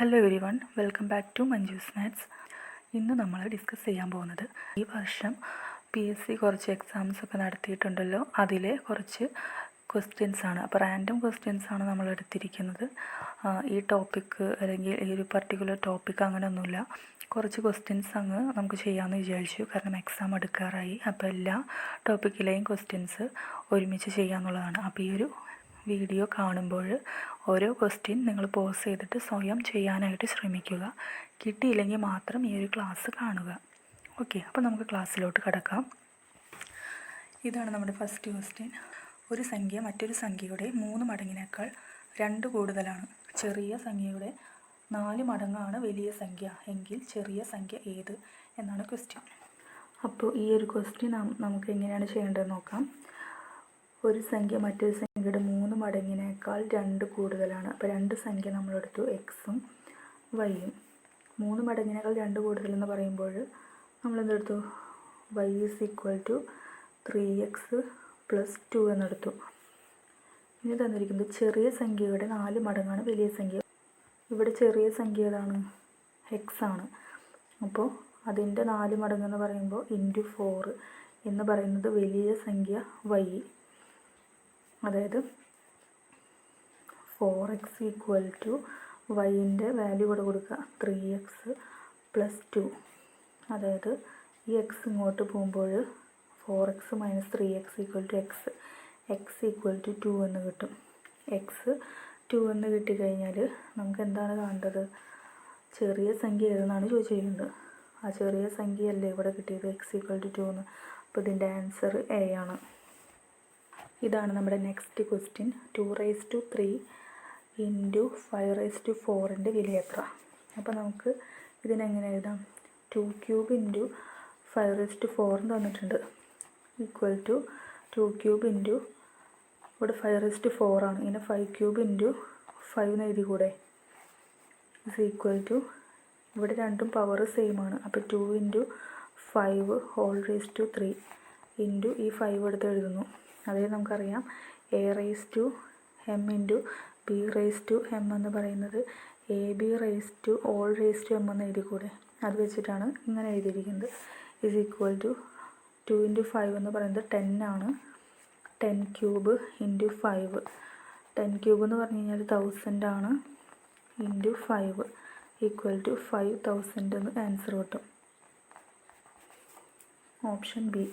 Hello everyone, welcome back to Manju's maths. ഇന്ന് നമ്മൾ discuss ചെയ്യാൻ പോകുന്നത് ഈ വർഷം PSC കുറച്ച് എക്സാംസ് ഒക്കെ നടത്തിയിട്ടുണ്ടല്ലോ, അതിലെ കുറച്ച് ക്വസ്റ്റ്യൻസ് ആണ്. അപ്പോൾ റാൻഡം ക്വസ്റ്റ്യൻസ് ആണ് നമ്മൾ എടുത്തിരിക്കുന്നത്. ഈ ടോപ്പിക്ക് അല്ലെങ്കിൽ ഈ ഒരു പർട്ടിക്കുലർ ടോപ്പിക്ക് അങ്ങനെയൊന്നുമില്ല, കുറച്ച് ക്വസ്റ്റ്യൻസ് അങ്ങ് നമുക്ക് ചെയ്യാമെന്ന് വിചാരിച്ചു. കാരണം എക്സാം എടുക്കാറായി. അപ്പോൾ എല്ലാ ടോപ്പിക്കിലെയും ക്വസ്റ്റ്യൻസ് ഒരുമിച്ച് ചെയ്യാമെന്നുള്ളതാണ്. അപ്പോൾ ഈ ഒരു വീഡിയോ കാണുമ്പോൾ ഓരോ ക്വസ്റ്റ്യൻ നിങ്ങൾ പോസ് ചെയ്തിട്ട് സ്വയം ചെയ്യാനായിട്ട് ശ്രമിക്കുക. കിട്ടിയില്ലെങ്കിൽ മാത്രം ഈ ഒരു ക്ലാസ് കാണുക. ഓക്കെ, അപ്പോൾ നമുക്ക് ക്ലാസ്സിലോട്ട് കടക്കാം. ഇതാണ് നമ്മുടെ ഫസ്റ്റ് ക്വസ്റ്റ്യൻ. ഒരു സംഖ്യ മറ്റൊരു സംഖ്യയുടെ 3 മടങ്ങിനേക്കാൾ 2 കൂടുതലാണ്. ചെറിയ സംഖ്യയുടെ 4 മടങ്ങാണ് വലിയ സംഖ്യ എങ്കിൽ ചെറിയ സംഖ്യ ഏത് എന്നാണ് ക്വസ്റ്റ്യൻ. അപ്പോൾ ഈ ഒരു ക്വസ്റ്റ്യൻ നമുക്ക് എങ്ങനെയാണ് ചെയ്യേണ്ടതെന്ന് നോക്കാം. ഒരു സംഖ്യ മറ്റൊരു സംഖ്യയുടെ 3 മടങ്ങിനേക്കാൾ 2 കൂടുതലാണ്. അപ്പോൾ 2 സംഖ്യ നമ്മളെടുത്തു, എക്സും വൈയും. 3 മടങ്ങിനേക്കാൾ 2 കൂടുതലെന്ന് പറയുമ്പോൾ നമ്മളെന്തെടുത്തു, y = 3x + 2 എന്നെടുത്തു. ഇനി തന്നിരിക്കുന്നത് ചെറിയ സംഖ്യയുടെ 4 മടങ്ങാണ് വലിയ സംഖ്യ. ഇവിടെ ചെറിയ സംഖ്യ ഏതാണ്, എക്സ് ആണ്. അപ്പോൾ അതിൻ്റെ 4 മടങ്ങെന്ന് പറയുമ്പോൾ × 4 എന്ന് പറയുന്നത് വലിയ സംഖ്യ y. അതായത് 4x = വൈൻ്റെ വാല്യൂ ഇവിടെ കൊടുക്കുക 3x + 2. അതായത് ഈ എക്സ് ഇങ്ങോട്ട് പോകുമ്പോൾ 4x - 3x = x = 2 എന്ന് കിട്ടും. x 2 എന്ന് കിട്ടിക്കഴിഞ്ഞാൽ നമുക്ക് എന്താണ് കാണേണ്ടത്, ചെറിയ സംഖ്യ ഏതെന്നാണ് ചോദിച്ചിരിക്കുന്നത്. ആ ചെറിയ സംഖ്യയല്ലേ ഇവിടെ കിട്ടിയത്, x = 2 എന്ന്. അപ്പോൾ ഇതിൻ്റെ ആൻസർ A ആണ്. ഇതാണ് നമ്മുടെ നെക്സ്റ്റ് ക്വസ്റ്റ്യൻ. 2⁻³ × 5⁴ വില എത്ര? അപ്പോൾ നമുക്ക് ഇതിനെങ്ങനെ എഴുതാം, 2³ × 5⁴ തന്നിട്ടുണ്ട് = 2³ ഇവിടെ 5⁴ ആണ്. ഇങ്ങനെ 5³ × 5 എന്ന് എഴുതിക്കൂടെ, = ഇവിടെ രണ്ടും പവർ സെയിം ആണ്. അപ്പോൾ 2 × 5³ ഈ 5 എടുത്ത് എഴുതുന്നു. അതായത് നമുക്കറിയാം a⁻m × b⁻m എന്ന് പറയുന്നത് ab⁻m എന്ന് എഴുതിക്കൂടെ. അത് വെച്ചിട്ടാണ് ഇങ്ങനെ എഴുതിയിരിക്കുന്നത്. = 2 × 5 എന്ന് പറയുന്നത് 10 ആണ്. 10³ × 5, 10³ എന്ന് പറഞ്ഞു കഴിഞ്ഞാൽ 1000 ആണ്. × 5 = 5000 എന്ന് ആൻസർ കിട്ടും. Option B.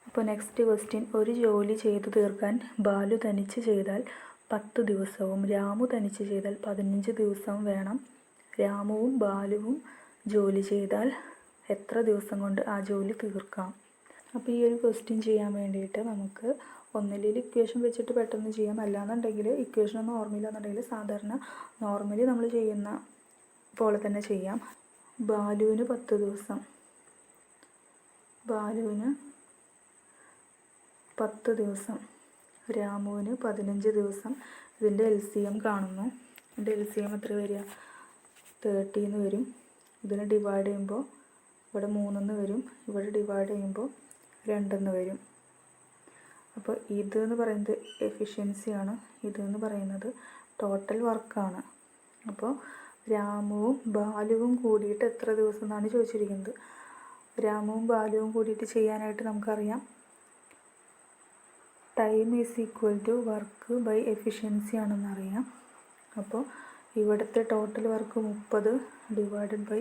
അപ്പോൾ നെക്സ്റ്റ് ക്വസ്റ്റ്യൻ. ഒരു ജോലി ചെയ്തു തീർക്കാൻ ബാലു തനിച്ച് ചെയ്താൽ 10 ദിവസവും രാമു തനിച്ച് ചെയ്താൽ 15 ദിവസവും വേണം. രാമുവും ബാലുവും ജോലി ചെയ്താൽ എത്ര ദിവസം കൊണ്ട് ആ ജോലി തീർക്കാം? അപ്പോൾ ഈ ഒരു ക്വസ്റ്റ്യൻ ചെയ്യാൻ വേണ്ടിയിട്ട് നമുക്ക് ഒന്നില്ലെങ്കിൽ ഇക്വേഷൻ വെച്ചിട്ട് പെട്ടെന്ന് ചെയ്യാം, അല്ലാന്നുണ്ടെങ്കിൽ ഇക്വേഷനൊന്നും ഓർമ്മയില്ല എന്നുണ്ടെങ്കിൽ സാധാരണ നോർമലി നമ്മൾ ചെയ്യുന്ന പോലെ തന്നെ ചെയ്യാം. ബാലുവിന് 10 ദിവസം, ബാലുവിന് 10 ദിവസം, രാമുവിന് 15 ദിവസം. ഇതിൻ്റെ LCM കാണുന്നു. ഇതിൻ്റെ LCM എത്ര വരിക, 30 എന്ന് വരും. ഇതിനെ ഡിവൈഡ് ചെയ്യുമ്പോൾ ഇവിടെ 3 എന്ന് വരും, ഇവിടെ ഡിവൈഡ് ചെയ്യുമ്പോൾ 2 എന്ന് വരും. അപ്പോൾ ഇതെന്ന് പറയുന്നത് എഫിഷ്യൻസിയാണ്, ഇതെന്ന് പറയുന്നത് ടോട്ടൽ വർക്കാണ്. അപ്പോൾ രാമുവും ബാലുവും കൂടിയിട്ട് എത്ര ദിവസം എന്നാണ് ചോദിച്ചിരിക്കുന്നത്. രാമുവും ബാലുവും കൂടിയിട്ട് ചെയ്യാനായിട്ട് നമുക്കറിയാം ടൈം = വർക്ക് / എഫിഷ്യൻസി ആണെന്നറിയാം. അപ്പോൾ ഇവിടുത്തെ ടോട്ടൽ വർക്ക് 30 /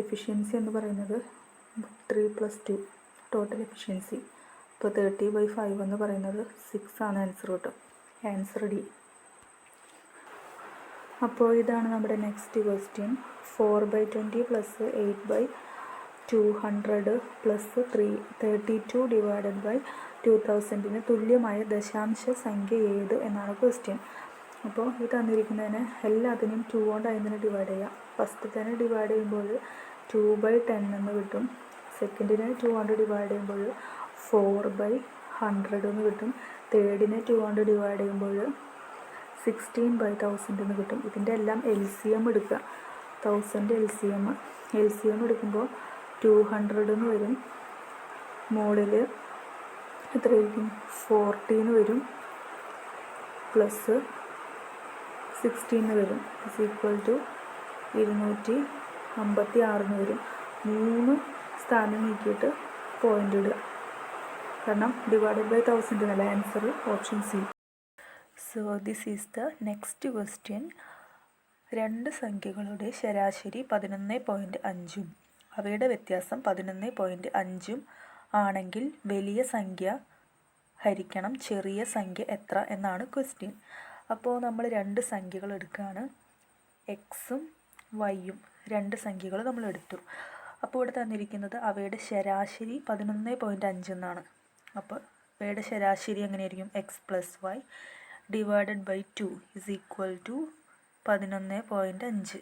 എഫിഷ്യൻസി എന്ന് പറയുന്നത് 3 + 2 ടോട്ടൽ എഫിഷ്യൻസി. അപ്പോൾ 30/5 എന്ന് പറയുന്നത് 6 ആണ് ആൻസർ കിട്ടും. Answer D. അപ്പോൾ ഇതാണ് നമ്മുടെ നെക്സ്റ്റ് ക്വസ്റ്റ്യൻ. 4/20 + 8/200 + 32 / 2000 തുല്യമായ ദശാംശ സംഖ്യ ഏത് എന്നാണ് ക്വസ്റ്റ്യൻ. അപ്പോൾ ഇത് തന്നിരിക്കുന്നതിന് എല്ലാത്തിനും 2 കൊണ്ട് അതിനെ ഡിവൈഡ് ചെയ്യാം. ഫസ്റ്റ് തന്നെ ഡിവൈഡ് ചെയ്യുമ്പോൾ 2/10 എന്ന് കിട്ടും. സെക്കൻഡിനെ 2 കൊണ്ട് ഡിവൈഡ് ചെയ്യുമ്പോൾ 4/100 എന്ന് കിട്ടും. തേർഡിനെ 2 കൊണ്ട് ഡിവൈഡ് ചെയ്യുമ്പോൾ 16/1000 എന്ന് കിട്ടും. ഇതിൻ്റെ എല്ലാം LCM എടുക്കുക. 1000 LCM എടുക്കുമ്പോൾ 200 എന്ന് വരും. മുകളിൽ എത്രയായിരിക്കും, 40 എന്ന് വരും. പ്ലസ് 16 വരും. ഇസ് ഈക്വൽ ടു 256 വരും. 3 സ്ഥാനം നീക്കിയിട്ട് പോയിൻ്റ് ഇടുക. കാരണം ഡിവൈഡഡ് ബൈ 1000 എന്നല്ല answer option C. So this is the next question. 2 സംഖ്യകളുടെ ശരാശരി 11.5 അവയുടെ വ്യത്യാസം 11.5 ആണെങ്കിൽ വലിയ സംഖ്യ ഹരിക്കണം ചെറിയ സംഖ്യ എത്ര എന്നാണ് ക്വസ്റ്റ്യൻ. അപ്പോൾ നമ്മൾ 2 സംഖ്യകൾ എടുക്കുകയാണ്. എക്സും വൈയും 2 സംഖ്യകൾ നമ്മൾ എടുത്തു. അപ്പോൾ ഇവിടെ തന്നിരിക്കുന്നത് അവയുടെ ശരാശരി 11.5 എന്നാണ്. അപ്പോൾ അവയുടെ ശരാശരി എങ്ങനെയായിരിക്കും? X plus y divided by 2 is equal to 11.5.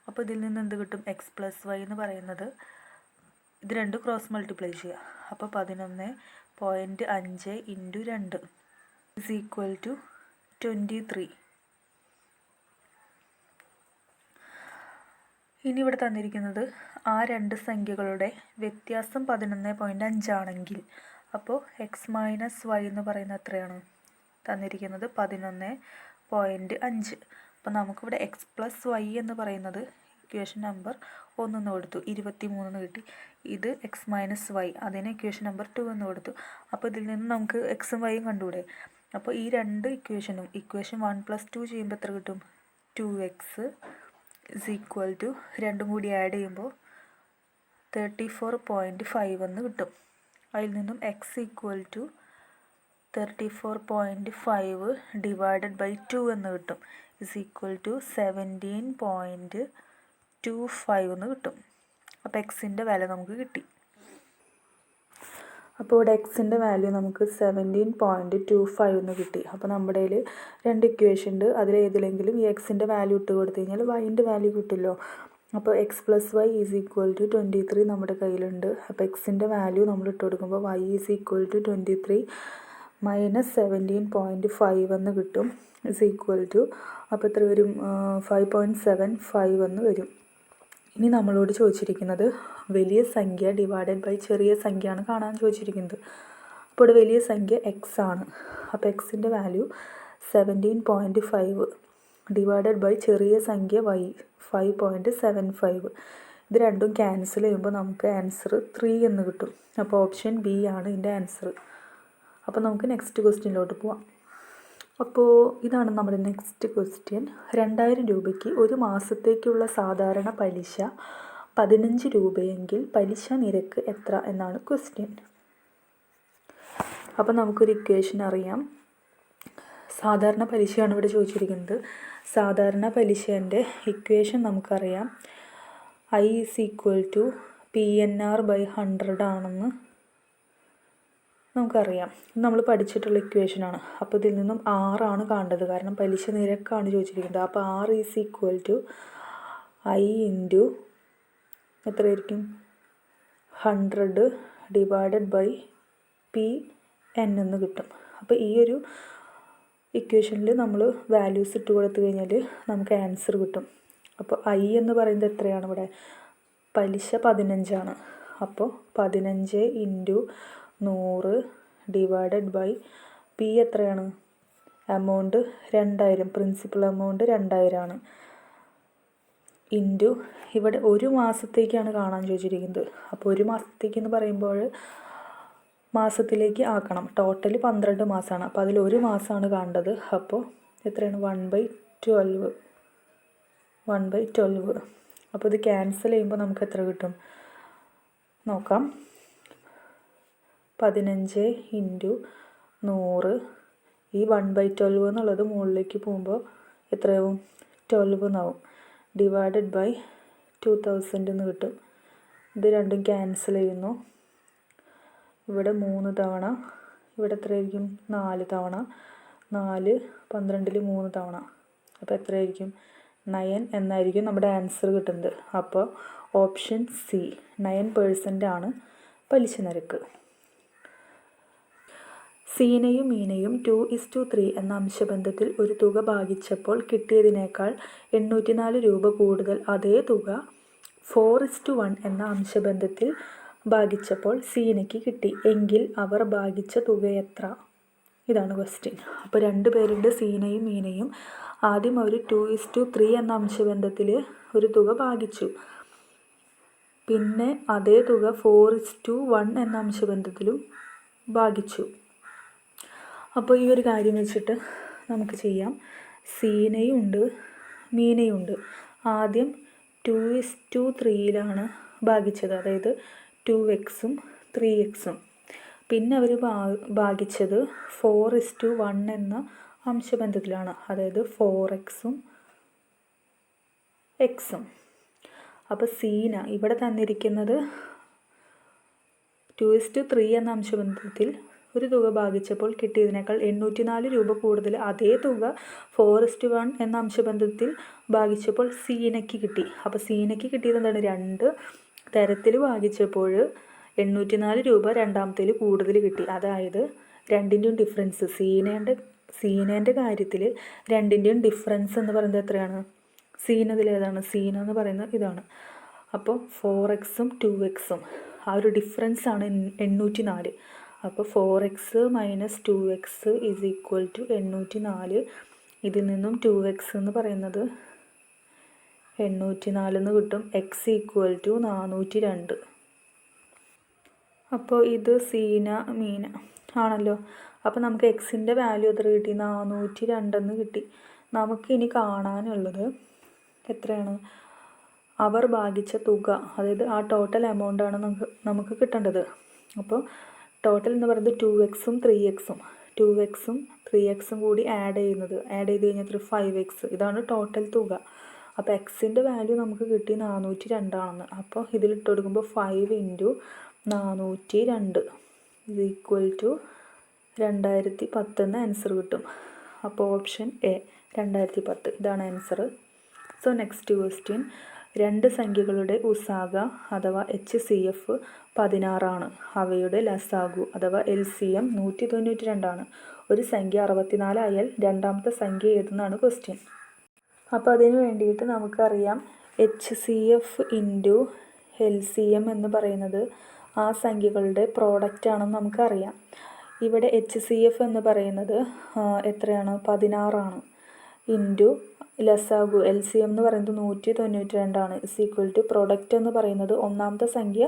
അപ്പോൾ ഇതിൽ നിന്ന് എന്ത് കിട്ടും? എക്സ് പ്ലസ് വൈ എന്ന് പറയുന്നത് ഇത് 2 ക്രോസ് മൾട്ടിപ്ലൈ ചെയ്യുക. അപ്പോൾ 11.5 ഇൻറ്റു 2 ഇസ് ഈക്വൽ ടു 23. ഇനി ഇവിടെ തന്നിരിക്കുന്നത് ആ 2 സംഖ്യകളുടെ വ്യത്യാസം 11.5 ആണെങ്കിൽ അപ്പോൾ എക്സ് മൈനസ് വൈ എന്ന് പറയുന്നത് എത്രയാണ്? തന്നിരിക്കുന്നത് 11.5. അപ്പോൾ നമുക്കിവിടെ എക്സ് പ്ലസ് വൈ എന്ന് പറയുന്നത് ഇക്വേഷൻ നമ്പർ 1 എന്ന് കൊടുത്തു, 23 എന്ന് കിട്ടി. ഇത് എക്സ് മൈനസ് വൈ, അതിന് ഇക്വേഷൻ നമ്പർ 2 എന്ന് കൊടുത്തു. അപ്പോൾ ഇതിൽ നിന്ന് നമുക്ക് എക്സും വൈയും കണ്ടുകൂടെ? അപ്പോൾ ഈ 2 ഇക്വേഷനും ഇക്വേഷൻ 1 + 2 ചെയ്യുമ്പോൾ എത്ര കിട്ടും? 2x ഇസ് ഈക്വൽ ടു 2 കൂടി ആഡ് ചെയ്യുമ്പോൾ 34.5 എന്ന് കിട്ടും. അതിൽ നിന്നും x equal to 34.5 divided by 2 എന്ന് കിട്ടും. ഇസ് ഈക്വൽ ടു 17.25 എന്ന് കിട്ടും. അപ്പോൾ എക്സിൻ്റെ വാല്യൂ നമുക്ക് കിട്ടി. അപ്പോൾ ഇവിടെ എക്സിൻ്റെ വാല്യൂ നമുക്ക് 17.25 എന്ന് കിട്ടി. അപ്പോൾ നമ്മുടെ കയ്യിൽ 2 ഇക്വേഷൻ ഉണ്ട്. അതിലേതിലെങ്കിലും ഈ എക്സിൻ്റെ വാല്യൂ ഇട്ട് കൊടുത്തു കഴിഞ്ഞാൽ വൈൻ്റെ വാല്യൂ കിട്ടുമല്ലോ. അപ്പോൾ x plus y is equal to 23 നമ്മുടെ കയ്യിലുണ്ട്. അപ്പോൾ എക്സിൻ്റെ വാല്യൂ നമ്മൾ ഇട്ട് കൊടുക്കുമ്പോൾ y is equal to 23 minus 17.5 എന്ന് കിട്ടും. ഇസ് ഈക്വൽ ടു അപ്പോൾ എത്ര വരും? 5.75 എന്ന് വരും. ഇനി നമ്മളോട് ചോദിച്ചിരിക്കുന്നത് വലിയ സംഖ്യ ഡിവൈഡഡ് ബൈ ചെറിയ സംഖ്യയാണ് കാണാൻ ചോദിച്ചിരിക്കുന്നത്. അപ്പോൾ ഇവിടെ വലിയ സംഖ്യ എക്സ് ആണ്. അപ്പോൾ എക്സിൻ്റെ വാല്യൂ 17.5 ഡിവൈഡഡ് ബൈ ചെറിയ സംഖ്യ വൈ 5.75. ഇത് രണ്ടും ക്യാൻസൽ ചെയ്യുമ്പോൾ നമുക്ക് ആൻസർ 3 എന്ന് കിട്ടും. അപ്പോൾ ഓപ്ഷൻ ബി ആണ് ഇതിൻ്റെ ആൻസർ. അപ്പോൾ നമുക്ക് നെക്സ്റ്റ് ക്വസ്റ്റ്യനിലോട്ട് പോവാം. അപ്പോൾ ഇതാണ് നമ്മുടെ നെക്സ്റ്റ് ക്വസ്റ്റ്യൻ. 2000 രൂപയ്ക്ക് ഒരു മാസത്തേക്കുള്ള സാധാരണ പലിശ 15 രൂപയെങ്കിൽ പലിശ നിരക്ക് എത്ര എന്നാണ് ക്വസ്റ്റ്യൻ. അപ്പോൾ നമുക്കൊരു ഇക്വേഷൻ അറിയാം. സാധാരണ പലിശയാണ് ഇവിടെ ചോദിച്ചിരിക്കുന്നത്. സാധാരണ പലിശേൻ്റെ ഇക്വേഷൻ നമുക്കറിയാം. I is equal to PNR/100 ആണെന്ന് നമുക്കറിയാം. നമ്മൾ പഠിച്ചിട്ടുള്ള ഇക്വേഷനാണ്. അപ്പോൾ ഇതിൽ നിന്നും ആറാണ് കാണേണ്ടത്, കാരണം പലിശ നിരക്കാണ് ചോദിച്ചിരിക്കുന്നത്. അപ്പോൾ R is equal to I into എത്രയായിരിക്കും? 100 ഡിവൈഡഡ് ബൈ PN എന്ന് കിട്ടും. അപ്പോൾ ഈ ഒരു ഇക്വേഷനിൽ നമ്മൾ വാല്യൂസ് ഇട്ട് കൊടുത്തു കഴിഞ്ഞാൽ നമുക്ക് ആൻസർ കിട്ടും. അപ്പോൾ ഐ എന്ന് പറയുന്നത് എത്രയാണ്? ഇവിടെ പലിശ 15 ആണ്. അപ്പോൾ 15 ഇൻറ്റു 100 ഡിവൈഡഡ് ബൈ പി എത്രയാണ്? എമൗണ്ട് 2000, പ്രിൻസിപ്പൽ എമൗണ്ട് 2000 ആണ്. ഇൻറ്റു ഇവിടെ ഒരു മാസത്തേക്കാണ് കാണാൻ ചോദിച്ചിരിക്കുന്നത്. അപ്പോൾ ഒരു മാസത്തേക്ക് എന്ന് പറയുമ്പോൾ മാസത്തിലേക്ക് ആക്കണം. ടോട്ടൽ 12 മാസമാണ്. അപ്പോൾ അതിൽ ഒരു മാസമാണ് കാണേണ്ടത്. അപ്പോൾ എത്രയാണ്? 1/12. അപ്പോൾ ഇത് ക്യാൻസൽ ചെയ്യുമ്പോൾ നമുക്ക് എത്ര കിട്ടും നോക്കാം. 15 ഇൻറ്റു 100 ഈ 1/12 എന്നുള്ളത് മുകളിലേക്ക് പോകുമ്പോൾ എത്രയാവും? 12 എന്നാവും. ഡിവൈഡഡ് ബൈ 2000 എന്ന് കിട്ടും. ഇത് രണ്ടും ക്യാൻസൽ ചെയ്യുന്നു. ഇവിടെ 3 തവണ, ഇവിടെ എത്രയായിരിക്കും? 4 തവണ. 4 12 3 തവണ. അപ്പോൾ എത്രയായിരിക്കും? 9 എന്നായിരിക്കും നമ്മുടെ ആൻസർ കിട്ടുന്നത്. അപ്പോൾ ഓപ്ഷൻ സി 9% ആണ് പലിശ നിരക്ക്. സീനയും മീനയും 2:3 എന്ന അംശബന്ധത്തിൽ ഒരു തുക ഭാഗിച്ചപ്പോൾ കിട്ടിയതിനേക്കാൾ 804 രൂപ കൂടുതൽ അതേ തുക 4:1 എന്ന അംശബന്ധത്തിൽ ഭാഗിച്ചപ്പോൾ സീനയ്ക്ക് കിട്ടി എങ്കിൽ അവർ ഭാഗിച്ച തുക എത്ര? ഇതാണ് ക്വസ്റ്റ്യൻ. അപ്പോൾ 2 പേരുണ്ട്, സീനയും മീനയും. ആദ്യം അവർ 2:3 എന്ന അംശബന്ധത്തിൽ ഒരു തുക ഭാഗിച്ചു. പിന്നെ അതേ തുക 4:1 എന്ന അംശബന്ധത്തിലും ഭാഗിച്ചു. അപ്പോൾ ഈ ഒരു കാര്യം വെച്ചിട്ട് നമുക്ക് ചെയ്യാം. സീനയും ഉണ്ട്, മീനയും ഉണ്ട്. ആദ്യം 2:3 ഭാഗിച്ചത്, അതായത് 2x-ഉം 3x-ഉം. പിന്നെ അവർ ഭാഗിച്ചത് 4:1 എന്ന അംശബന്ധത്തിലാണ്, അതായത് 4x-ഉം x-ഉം. അപ്പോൾ സീന ഇവിടെ തന്നിരിക്കുന്നത് 2:3 എന്ന അംശബന്ധത്തിൽ ഒരു തുക ഭാഗിച്ചപ്പോൾ കിട്ടിയതിനേക്കാൾ 804 രൂപ കൂടുതൽ അതേ തുക 4:1 എന്ന അംശബന്ധത്തിൽ ഭാഗിച്ചപ്പോൾ സീനയ്ക്ക് കിട്ടി. അപ്പോൾ സീനയ്ക്ക് കിട്ടിയത് എന്താണ്? 2 തരത്തിൽ ഭാഗിച്ചപ്പോൾ 804 രൂപ രണ്ടാമത്തേൽ കൂടുതൽ കിട്ടി. അതായത് രണ്ടിൻ്റെയും ഡിഫറൻസ്, സീനേൻ്റെ കാര്യത്തിൽ രണ്ടിൻ്റെയും ഡിഫറൻസ് എന്ന് പറയുന്നത് എത്രയാണ്? സീനതിലേതാണ്? സീന എന്ന് പറയുന്നത് ഇതാണ്. അപ്പോൾ 4x-ഉം 2x-ഉം ആ ഒരു ഡിഫറൻസാണ് 804. അപ്പോൾ 4x - 2x = 804. ഇതിൽ നിന്നും 2x എന്ന് പറയുന്നത് 804 എന്ന് കിട്ടും. x = 402. അപ്പോൾ ഇത് സീന മീന ആണല്ലോ. അപ്പോൾ നമുക്ക് എക്സിൻ്റെ വാല്യൂ എത്ര കിട്ടി? 402 കിട്ടി. നമുക്കിനി കാണാനുള്ളത് എത്രയാണ്? അവർ ഭാഗിച്ച തുക, അതായത് ആ ടോട്ടൽ എമൗണ്ടാണ് നമുക്ക് കിട്ടേണ്ടത്. അപ്പോൾ ടോട്ടൽ എന്ന് പറയുന്നത് 2x-ഉം 3x-ഉം 2x-ഉം 3x-ഉം കൂടി ആഡ് ചെയ്ത് കഴിഞ്ഞാൽ 5x. ഇതാണ് ടോട്ടൽ തുക. അപ്പോൾ എക്സിൻ്റെ വാല്യൂ നമുക്ക് കിട്ടി 402 ആണെന്ന്. അപ്പോൾ ഇതിലിട്ട് കൊടുക്കുമ്പോൾ 5 × 402 = 2010 എന്ന ആൻസർ കിട്ടും. അപ്പോൾ ഓപ്ഷൻ എ 2010 ഇതാണ് ആൻസർ. So next question. 2 സംഖ്യകളുടെ ഉസാഗ അഥവാ HCF 16 ആണ്. അവയുടെ ലസാഗു അഥവാ LCM 192 ആണ്. ഒരു സംഖ്യ 64 ആയാൽ രണ്ടാമത്തെ സംഖ്യ ഏതെന്നാണ് ക്വസ്റ്റ്യൻ. അപ്പോൾ അതിന് വേണ്ടിയിട്ട് നമുക്കറിയാം HCF × LCM എന്ന് പറയുന്നത് ആ സംഖ്യകളുടെ പ്രോഡക്റ്റ് ആണെന്ന് നമുക്കറിയാം. ഇവിടെ HCF എന്ന് പറയുന്നത് എത്രയാണ്? 16 ആണ്. ഇൻറ്റു ലസാഗു LCM എന്ന് പറയുന്നത് 192 ആണ്. പ്രോഡക്റ്റ് എന്ന് പറയുന്നത് ഒന്നാമത്തെ സംഖ്യ,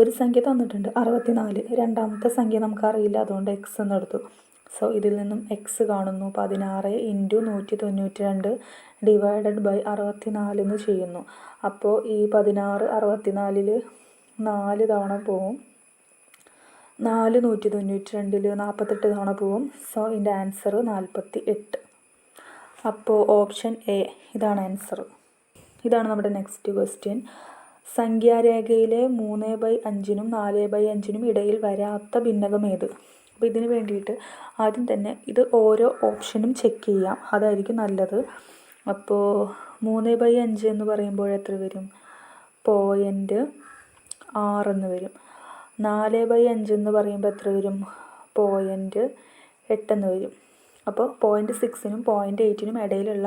ഒരു സംഖ്യ തന്നിട്ടുണ്ട് 64, രണ്ടാമത്തെ സംഖ്യ നമുക്കറിയില്ല, അതുകൊണ്ട് x എന്ന് എടുത്തു. സോ ഇതിൽ നിന്നും x കാണുന്നു. 16 × 192 / 64 എന്ന് ചെയ്യുന്നു. അപ്പോൾ ഈ 16 64-ൽ 4 തവണ പോവും, 4 192-ൽ 48 തവണ പോവും. സോ ഇതിൻ്റെ ആൻസർ 48. അപ്പോൾ ഓപ്ഷൻ എ ഇതാണ് ആൻസർ. ഇതാണ് നമ്മുടെ നെക്സ്റ്റ് ക്വസ്റ്റ്യൻ. സംഖ്യാരേഖയിലെ 3/5-നും 4/5-നും ഇടയിൽ വരാത്ത ഭിന്നകം ഏത്? അപ്പോൾ ഇതിന് വേണ്ടിയിട്ട് ആദ്യം തന്നെ ഇത് ഓരോ ഓപ്ഷനും ചെക്ക് ചെയ്യാം, അതായിരിക്കും നല്ലത്. അപ്പോൾ 3/5 എന്ന് പറയുമ്പോൾ എത്ര വരും? 0.6 എന്ന് വരും. 4/5 എന്ന് പറയുമ്പോൾ എത്ര വരും? 0.8 എന്ന് വരും. അപ്പോൾ 0.6-നും 0.8-നും ഇടയിലുള്ള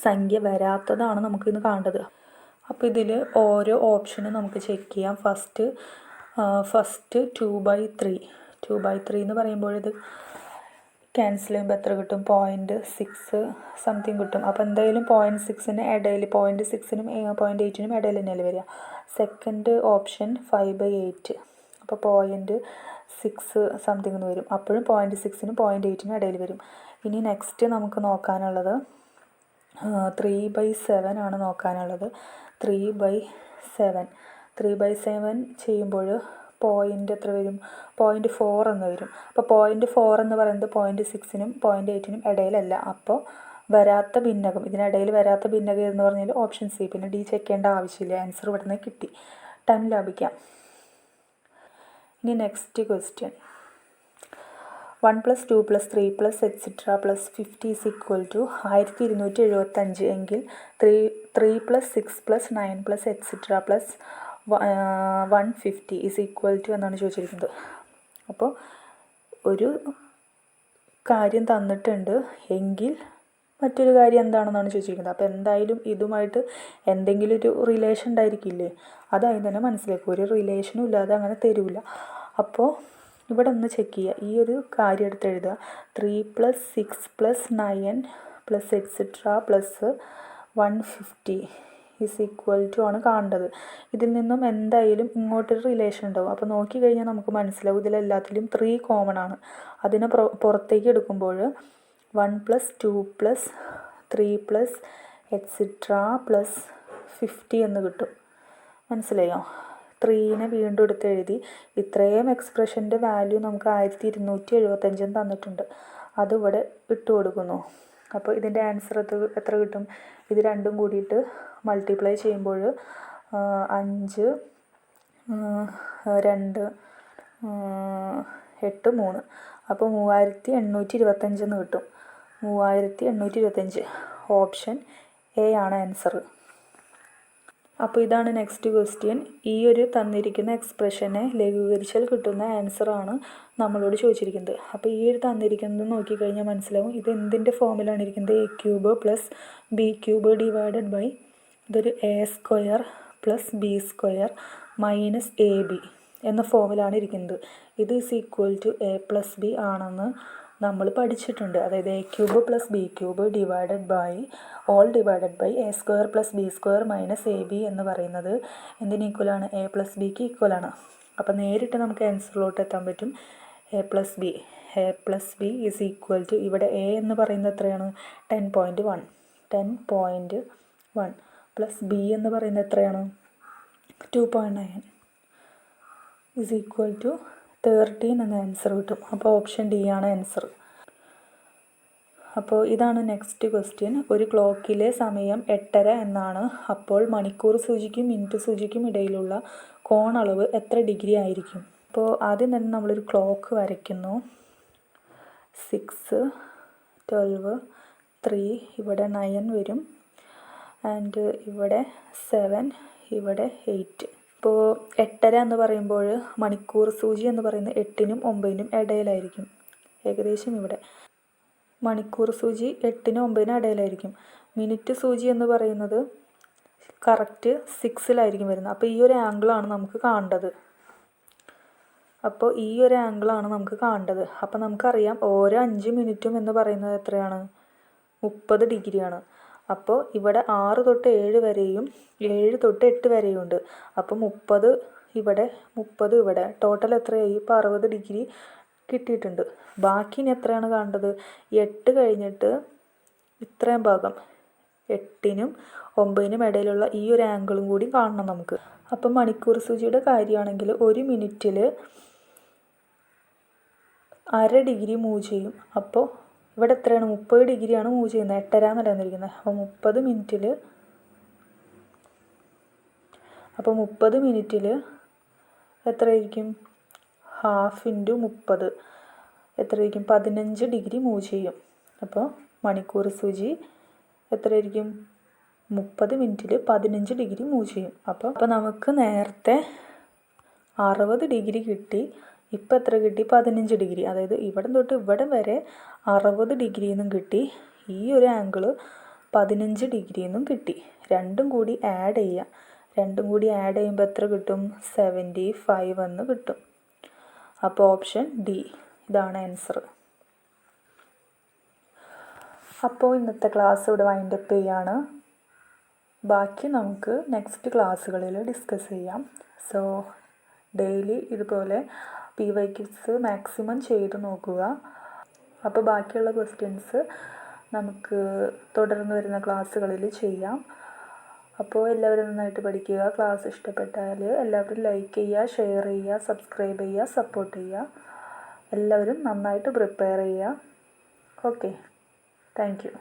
സംഖ്യ വരാത്തതാണ് നമുക്കിന്ന് കാണേണ്ടത്. അപ്പോൾ ഇതിൽ ഓരോ ഓപ്ഷനും നമുക്ക് ചെക്ക് ചെയ്യാം. ഫസ്റ്റ് 2/3 എന്ന് പറയുമ്പോൾ ഇത് ക്യാൻസൽ ചെയ്യുമ്പോൾ എത്ര കിട്ടും? 0.6 സംതിങ് കിട്ടും. അപ്പോൾ എന്തായാലും 0.6-ന് ഇടയിൽ, 0.6-നും 0.8-നും ഇടയിൽ തന്നെയല്ലേ വരിക. സെക്കൻഡ് ഓപ്ഷൻ 5/8, അപ്പോൾ 0.6 സംതിങ് എന്ന് വരും. അപ്പോഴും 0.6-നും 0.8-നും ഇടയിൽ വരും. ഇനി നെക്സ്റ്റ് നമുക്ക് നോക്കാനുള്ളത് 3/7 ആണ് നോക്കാനുള്ളത്. 3/7 ചെയ്യുമ്പോൾ പോയിൻ്റ് എത്ര വരും? 0.4 എന്ന് വരും. അപ്പോൾ 0.4 എന്ന് പറയുന്നത് 0.6-നും 0.8-നും ഇടയിലല്ല. അപ്പോൾ വരാത്ത ഭിന്നകം, ഇതിനിടയിൽ വരാത്ത ഭിന്നകം എന്ന് പറഞ്ഞാൽ ഓപ്ഷൻ സി. പിന്നെ ഡി ചെക്ക് ചെയ്യേണ്ട ആവശ്യമില്ല, ആൻസർ ഇവിടെ നിന്ന് കിട്ടി. ടൈം ലാഭിക്കാം. ഇനി നെക്സ്റ്റ് ക്വസ്റ്റ്യൻ. 1 + 2 + 3 + etc. + 50 = 1275 എങ്കിൽ 3 + 6 + 9 + etc. + 150 = എന്നാണ് ചോദിച്ചിരിക്കുന്നത്. അപ്പോൾ ഒരു കാര്യം തന്നിട്ടുണ്ട് എങ്കിൽ മറ്റൊരു കാര്യം എന്താണെന്നാണ് ചോദിച്ചിരിക്കുന്നത്. അപ്പോൾ എന്തായാലും ഇതുമായിട്ട് എന്തെങ്കിലും ഒരു റിലേഷൻ ഉണ്ടായിരിക്കില്ലേ, അതായത് തന്നെ മനസ്സിലാക്കും. ഒരു റിലേഷനും ഇല്ലാതെ അങ്ങനെ തരില്ല. അപ്പോൾ ഇവിടെ ഒന്ന് ചെക്ക് ചെയ്യുക, ഈ ഒരു കാര്യം എടുത്ത് എഴുതുക. 3 + 6 + 9 + എക്സെട്ര + 150 ആണ് കാണേണ്ടത്. ഇതിൽ നിന്നും എന്തായാലും ഇങ്ങോട്ടൊരു റിലേഷൻ ഉണ്ടാവും. അപ്പോൾ നോക്കിക്കഴിഞ്ഞാൽ നമുക്ക് മനസ്സിലാവും ഇതിലെല്ലാത്തിലും 3 കോമൺ ആണ്. അതിനെ പുറത്തേക്ക് എടുക്കുമ്പോൾ 1 + 2 + 3 + എക്സെട്ര + 50 എന്ന് കിട്ടും. മനസ്സിലായോ? 3നെ വീണ്ടും എടുത്ത് എഴുതി. ഇത്രയും എക്സ്പ്രഷൻ്റെ വാല്യൂ നമുക്ക് 1275 തന്നിട്ടുണ്ട്. അതിവിടെ ഇട്ട് കൊടുക്കുന്നു. അപ്പോൾ ഇതിൻ്റെ ആൻസർ എത്ര കിട്ടും? ഇത് രണ്ടും കൂടിയിട്ട് മൾട്ടിപ്ലൈ ചെയ്യുമ്പോൾ 5 2 8 3, അപ്പോൾ 3825 എന്ന് കിട്ടും. 3825. ഓപ്ഷൻ എ ആണ് ആൻസർ. അപ്പോൾ ഇതാണ് നെക്സ്റ്റ് ക്വസ്റ്റ്യൻ. ഈ ഒരു തന്നിരിക്കുന്ന എക്സ്പ്രഷനെ ലഘൂകരിച്ചാൽ കിട്ടുന്ന ആൻസറാണ് നമ്മളോട് ചോദിച്ചിരിക്കുന്നത്. അപ്പോൾ ഈ ഒരു തന്നിരിക്കുന്നത് നോക്കിക്കഴിഞ്ഞാൽ മനസ്സിലാവും ഇത് എന്തിൻ്റെ ഫോമിലാണ് ഇരിക്കുന്നത്. a³ + b³ ഡിവൈഡഡ് ബൈ ഇതൊരു a² + b² - ab എന്ന ഫോമിലാണ് ഇരിക്കുന്നത്. ഇത് = a + b ആണെന്ന് നമ്മൾ പഠിച്ചിട്ടുണ്ട്. അതായത് a³ + b³ divided by a² + b² - ab എന്ന് പറയുന്നത് എന്തിന് ഈക്വലാണ്? a + bക്ക് ഈക്വലാണ്. അപ്പോൾ നേരിട്ട് നമുക്ക് ആൻസറിലോട്ട് എത്താൻ പറ്റും. a + b = ഇവിടെ a എന്ന് പറയുന്നത് എത്രയാണ്? 10.1 + b എന്ന് പറയുന്നത് എത്രയാണ്? 2.9 = 13 എന്ന ആൻസർ കിട്ടും. അപ്പോൾ ഓപ്ഷൻ ഡി ആണ് ആൻസർ. അപ്പോൾ ഇതാണ് നെക്സ്റ്റ് ക്വസ്റ്റ്യൻ. ഒരു ക്ലോക്കിലെ സമയം 8:30 എന്നാണ്. അപ്പോൾ മണിക്കൂർ സൂചിക്കും മിനിറ്റ് സൂചിക്കും ഇടയിലുള്ള കോണളവ് എത്ര ഡിഗ്രി ആയിരിക്കും? അപ്പോൾ ആദ്യം തന്നെ നമ്മളൊരു ക്ലോക്ക് വരയ്ക്കുന്നു. 6 12 3 ഇവിടെ 9 വരും. ആൻഡ് ഇവിടെ 7 ഇവിടെ 8. ഇപ്പോൾ 8:30 എന്ന് പറയുമ്പോൾ മണിക്കൂർ സൂചി എന്ന് പറയുന്നത് 8നും 9നും ഇടയിലായിരിക്കും. ഏകദേശം ഇവിടെ മണിക്കൂർ സൂചി 8നും 9നും ഇടയിലായിരിക്കും. മിനിറ്റ് സൂചി എന്ന് പറയുന്നത് കറക്റ്റ് 6ലായിരിക്കും വരുന്നത്. അപ്പോൾ ഈ ഒരു ആംഗിളാണ് നമുക്ക് കാണേണ്ടത്. അപ്പോൾ നമുക്കറിയാം ഓരോ 5 മിനിറ്റും എന്ന് പറയുന്നത് എത്രയാണ്? 30 ഡിഗ്രിയാണ്. അപ്പോൾ ഇവിടെ 6 തൊട്ട് 7 വരെയും 7 തൊട്ട് 8 വരെയും ഉണ്ട്. അപ്പോൾ 30 ഇവിടെ 30 ഇവിടെ ടോട്ടൽ എത്രയായി? ഇപ്പോൾ 60 ഡിഗ്രി കിട്ടിയിട്ടുണ്ട്. ബാക്കി ഇനി എത്രയാണ് കാണേണ്ടത്? 8 കഴിഞ്ഞിട്ട് ഇത്രയും ഭാഗം 8നും 9നും ഇടയിലുള്ള ഈ ഒരു ആംഗിളും കൂടി കാണണം നമുക്ക്. അപ്പം മണിക്കൂർ സൂചിയുടെ കാര്യമാണെങ്കിൽ 1 മിനിറ്റിൽ 1/2 ഡിഗ്രി മൂവ് ചെയ്യും. അപ്പോൾ ഇവിടെ എത്രയാണ്? 30 ഡിഗ്രിയാണ് മൂവ് ചെയ്യുന്നത്. 8:30 എന്നല്ല തന്നിരിക്കുന്നത്. അപ്പോൾ 30 മിനിറ്റിൽ എത്രയായിരിക്കും? ½ × 30 എത്രയായിരിക്കും? 15 ഡിഗ്രി മൂവ് ചെയ്യും. അപ്പോൾ മണിക്കൂർ സൂചി എത്രയായിരിക്കും? 30 മിനിറ്റിൽ 15 ഡിഗ്രി മൂവ് ചെയ്യും. അപ്പോൾ നമുക്ക് നേരത്തെ 60 ഡിഗ്രി കിട്ടി. ഇപ്പോൾ എത്ര കിട്ടി? 15 ഡിഗ്രി. അതായത് ഇവിടെ തൊട്ട് ഇവിടെ വരെ 60 ഡിഗ്രിയെന്നും കിട്ടി. ഈ ഒരു ആംഗിള് 15 ഡിഗ്രിയെന്നും കിട്ടി. രണ്ടും കൂടി ആഡ് ചെയ്യുമ്പോൾ എത്ര കിട്ടും? 75 എന്ന് കിട്ടും. അപ്പോൾ ഓപ്ഷൻ ഡി ഇതാണ് ആൻസർ. അപ്പോൾ ഇന്നത്തെ ക്ലാസ് ഇവിടെ വൈൻഡപ്പ് ചെയ്യാണ്. ബാക്കി നമുക്ക് നെക്സ്റ്റ് ക്ലാസ്സുകളിൽ ഡിസ്കസ് ചെയ്യാം. സോ ഡെയിലി ഇതുപോലെ PYQs മാക്സിമം ചെയ്ത് നോക്കുക. അപ്പോൾ ബാക്കിയുള്ള ക്വസ്റ്റ്യൻസ് നമുക്ക് തുടർന്ന് വരുന്ന ക്ലാസ്സുകളിൽ ചെയ്യാം. അപ്പോൾ എല്ലാവരും നന്നായിട്ട് പഠിക്കുക. ക്ലാസ് ഇഷ്ടപ്പെട്ടാൽ എല്ലാവരും ലൈക്ക് ചെയ്യുക, ഷെയർ ചെയ്യുക, സബ്സ്ക്രൈബ് ചെയ്യുക, സപ്പോർട്ട് ചെയ്യുക. എല്ലാവരും നന്നായിട്ട് പ്രിപ്പയർ ചെയ്യുക. Okay, thank you.